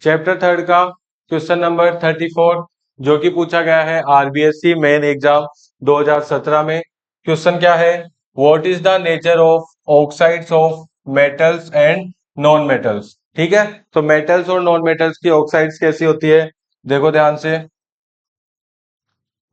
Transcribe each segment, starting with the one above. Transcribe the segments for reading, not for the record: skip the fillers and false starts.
Chapter third का question number 34 जो कि पूछा गया है आरबीएससी मेन एग्जाम 2017 में। क्वेश्चन क्या है, what is the nature of oxides of metals and non metals. ठीक है, तो मेटल्स और नॉन मेटल्स की ऑक्साइड्स कैसी होती है, देखो ध्यान से।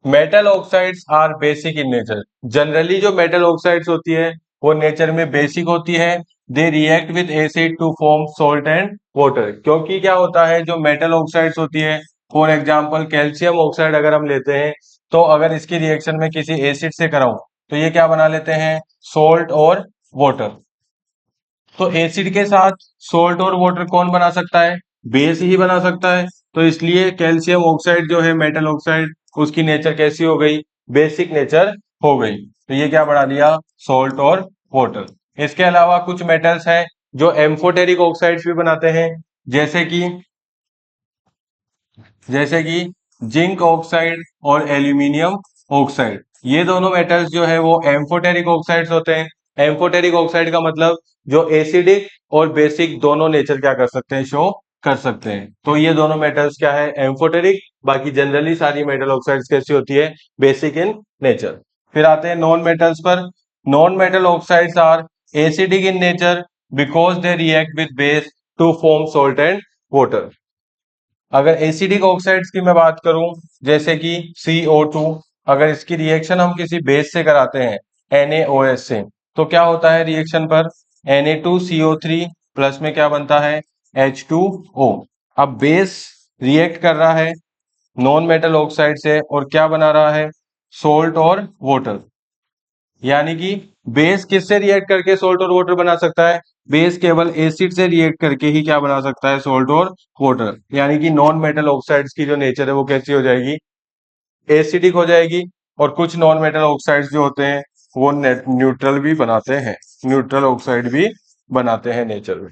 Metal oxides are basic in nature. Generally जो मेटल ऑक्साइड्स होती है वो नेचर में बेसिक होती है। They react with acid to form salt and water. क्योंकि क्या होता है, जो मेटल ऑक्साइड्स होती है, फॉर एग्जांपल कैल्शियम ऑक्साइड अगर हम लेते हैं, तो अगर इसकी रिएक्शन में किसी एसिड से कराऊं तो ये क्या बना लेते हैं, सोल्ट और वाटर। तो एसिड के साथ सोल्ट और वाटर कौन बना सकता है, बेस ही बना सकता है। तो इसलिए कैल्शियम ऑक्साइड जो है मेटल ऑक्साइड, उसकी नेचर कैसी हो गई, बेसिक नेचर हो गई। तो ये क्या बना दिया, सोल्ट और वाटर। इसके अलावा कुछ मेटल्स हैं जो एम्फोटेरिक ऑक्साइड्स भी बनाते हैं, जैसे कि जिंक ऑक्साइड और एल्यूमिनियम ऑक्साइड। ये दोनों मेटल्स जो है वो एम्फोटेरिक ऑक्साइड्स होते हैं। एम्फोटेरिक ऑक्साइड का मतलब जो एसिडिक और बेसिक दोनों नेचर क्या कर सकते हैं, शो कर सकते हैं। तो ये दोनों मेटल्स क्या है, एम्फोटेरिक। बाकी जनरली सारी मेटल ऑक्साइड्स कैसी होती है, बेसिक इन नेचर। फिर आते हैं नॉन मेटल्स पर। Non metal oxides are acidic in nature because they react with base to form salt and water. अगर एसिडिक ऑक्साइड्स की मैं बात करूं, जैसे कि CO2, अगर इसकी रिएक्शन हम किसी बेस से कराते हैं NaOH से, तो क्या होता है रिएक्शन पर, Na2CO3 प्लस में क्या बनता है, H2O। अब बेस रिएक्ट कर रहा है नॉन मेटल ऑक्साइड से और क्या बना रहा है, सोल्ट और वाटर। यानी कि बेस किससे रिएक्ट करके सोल्ट और वाटर बना सकता है, बेस केवल एसिड से रिएक्ट करके ही क्या बना सकता है, सोल्ट और वाटर। यानी कि नॉन मेटल ऑक्साइड्स की जो नेचर है वो कैसी हो जाएगी, एसिडिक हो जाएगी। और कुछ नॉन मेटल ऑक्साइड्स जो होते हैं वो न्यूट्रल भी बनाते हैं, न्यूट्रल ऑक्साइड भी बनाते हैं नेचर में।